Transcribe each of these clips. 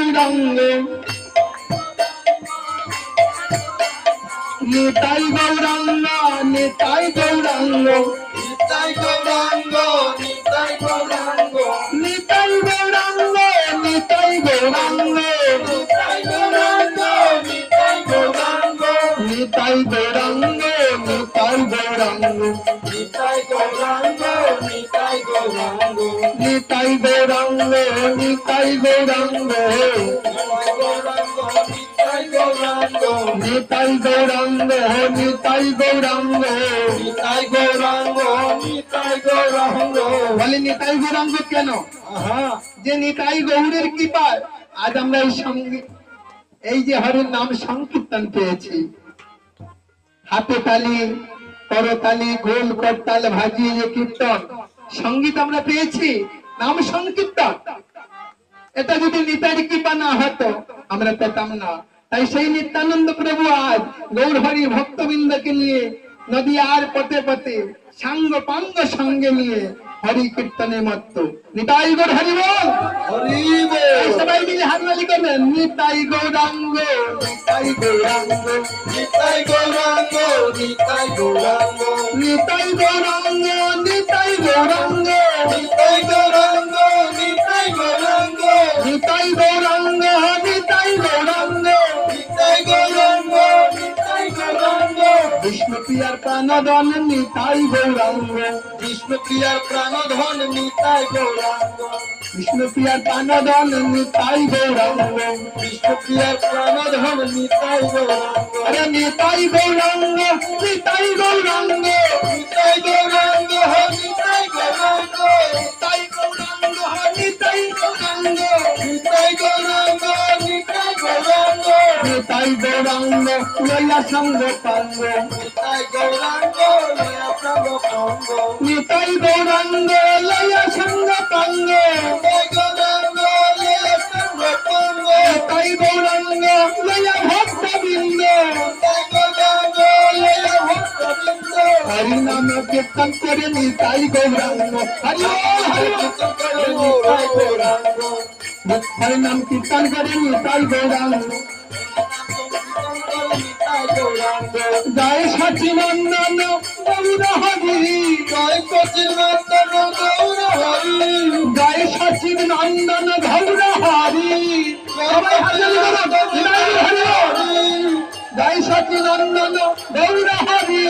গৌরাঙ্গ নিতাই গৌরাঙ্গ নিতাই গৌরাঙ্গ নিতাই গৌরাঙ্গ নিতাই গৌরাঙ্গ নিতাই গৌরাঙ্গ নিতাই গৌরাঙ্গ নিতাই গৌরাঙ্গ নিতাই গৌরাঙ্গ নিতাই গৌরাঙ্গ নিতাই গৌরাঙ্গ নিতাই গৌরাঙ্গ নিতাই গৌরাঙ্গ নিতাই গৌরাঙ্গ নিতাই গৌরাঙ্গ নিতাই গৌরাঙ্গ নিতাই গৌরাঙ্গ নিতাই গৌরাঙ্গ নিতাই গৌরাঙ্গ নিতাই গৌরাঙ্গ বলে নিতাই গৌরাঙ্গ কেন? যে নিতাই গৌরের কৃপায় আজ আমরা এই যে হরির নাম সংকীর্তন পেয়েছি। হাতে তালি করতালি গোল করতাল ভাজিয়ে যে কীর্তন সঙ্গীত আমরা পেয়েছি, নাম সংকীর্তন, এটা যদি নিতাইর কৃপা না হতো আমরা পেতাম না। তাই সেই নিত্যানন্দ প্রভু আজ গৌর হরি ভক্তবৃন্দকে নিয়ে নদীয়ার পথে পথে সাঙ্গ পাঙ্গ সঙ্গে নিয়ে হরি কীর্তনে মত্ত। নিতাই গৌর হরি বল, হরি বল। সবাই মিলে হাততালি করবেন। নিতাই গৌরাঙ্গ নিতাই গৌরাঙ্গ নিতাই গৌরাঙ্গ নিতাই গৌরাঙ্গ নিতাই গৌরাঙ্গ নিতাই গৌরাঙ্গ নিতাই গৌরাঙ্গ নিতাই গৌরাঙ্গ নিতাই গৌরাঙ্গ নিতাই গৌরাঙ্গ নিতাই গৌরাঙ্গ নিতাই গৌরাঙ্গ বিষ্ণু প্রিয়ার প্রাণধন নিতাই গৌরাঙ্গ বিষ্ণু প্রিয়ার প্রাণধন নিতাই গৌরাঙ্গ বিষ্ণু প্রিয়ার প্রাণধন নিতাই গৌরাঙ্গ বিষ্ণু প্রিয়ার প্রাণধন নিতাই গৌরাঙ্গ আরে নিতাই গৌরাঙ্গ নিতাই গৌরাঙ্গ নিতাই গৌরাঙ্গ নিতাই গৌরাঙ্গ নিতাই গৌরাঙ্গ নিতাই গৌরাঙ্গ নিতাই গৌরাঙ্গ নিতাই গৌরাঙ্গ নিতাই গৌরাঙ্গ লয়া সঙ্গ পাঙ্গ নিতাই গৌরাঙ্গ লয়া সঙ্গ পাঙ্গ নিতাই গৌরাঙ্গ লয়া সঙ্গ পাঙ্গ নিতাই গৌরাঙ্গ লয়া সঙ্গ পাঙ্গ নিতাই গৌরাঙ্গ লয়া ভক্তবৃন্দ নিতাই গৌরাঙ্গ লয়া ভক্তবৃন্দ হরি নাম কীর্তন করে নিতাই গৌরাঙ্গ হরি বল, হরি বল। নিতাই গৌরাঙ্গ হরি নাম কীর্তন করে নিতাই গৌরাঙ্গ নিতাই গৌরাঙ্গ জয় সচিনন্দন গৌর হরি জয় সচিনন্দন গৌর হরি জয় সচিনন্দন গৌর হরি সবাই হাততালি করো। নিতাই গৌর হরি বল। জয় সচিনন্দন গৌর হরি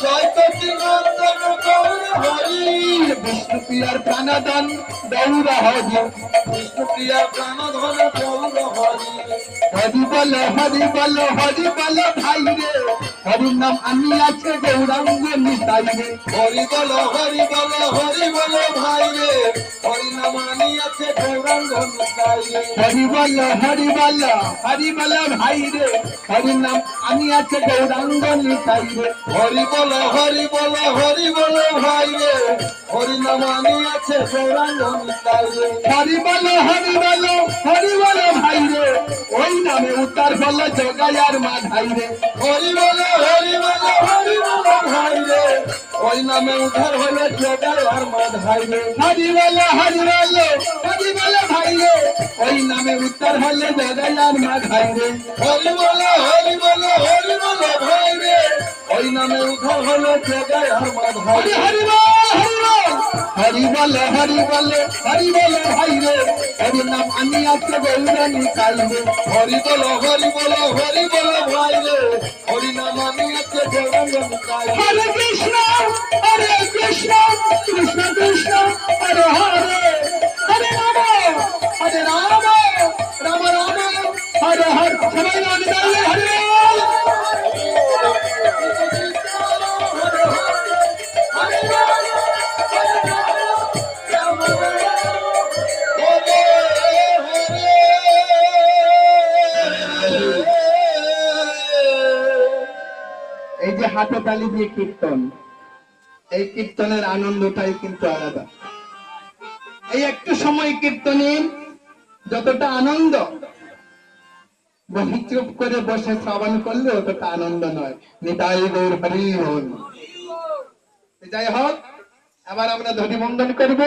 জয় সচিনন্দন গৌর হরি বিষ্ণু প্রিয়ার প্রাণধন গৌর হরি বিষ্ণু প্রিয়া প্রাণধন গৌর হরি হরি বল হরি বল হরি বল ভাই রে হরির নাম আমি আছে গৌরাঙ্গ নিতাই রে হরি বল হরি বল হরি বল ভাই রে হরি নাম আনি আছে গৌরাঙ্গ নিতাই রে হরি বল হরি বল হরি বল ভাই রে হরির নাম আমি আছে গৌরাঙ্গ নিতাই রে হরি বল হরি বল হরি বল ভাই রে হরি নাম আনি আছে গৌরাঙ্গ নিতাই রে হরি বল হরি বল হরি বল ভাই রে ওই নামে উত্তর বল জগায়ার মাধাই রে হরি বল হরি বল হরি বল ভাই রে ওই নামে উদ্ধার হলো জগায় আর মাধাই রে হরি বল হরি বল হরি বল ভাই রে ওই নামে উত্তর হলে জগায়ার মাধাই রে হরি বল হরি বল হরি বল ভাই রে ওই নামে উদ্ধার হলো জগায় আর মাধাই হরি রে হরি বল হরি বল হরি বল হরি বল ভাই রে হরির নাম আমি আছে গৌর নিতাই রে হরি বল হরি বল হরি বল ভাই রে হরি নাম আমি আছে গৌরাঙ্গ নিতাই রে হরে কৃষ্ণ কৃষ্ণ কৃষ্ণ হরে হরে হরে রাম রাম রাম হরে হরে সবাই নাম দাঁড়িয়ে হরে এই যে হাতে তালি দিয়ে কীর্তন, এই কীর্তনের আনন্দটাই কিন্তু আলাদা। এই একটু সময় কীর্তনে যতটা আনন্দ চুপ করে বসে শ্রবণ করলে অতটা আনন্দ নয়। নিতাই গৌর হরি বল। যাই হোক, এবার আমরা ধরি বন্দন করবো।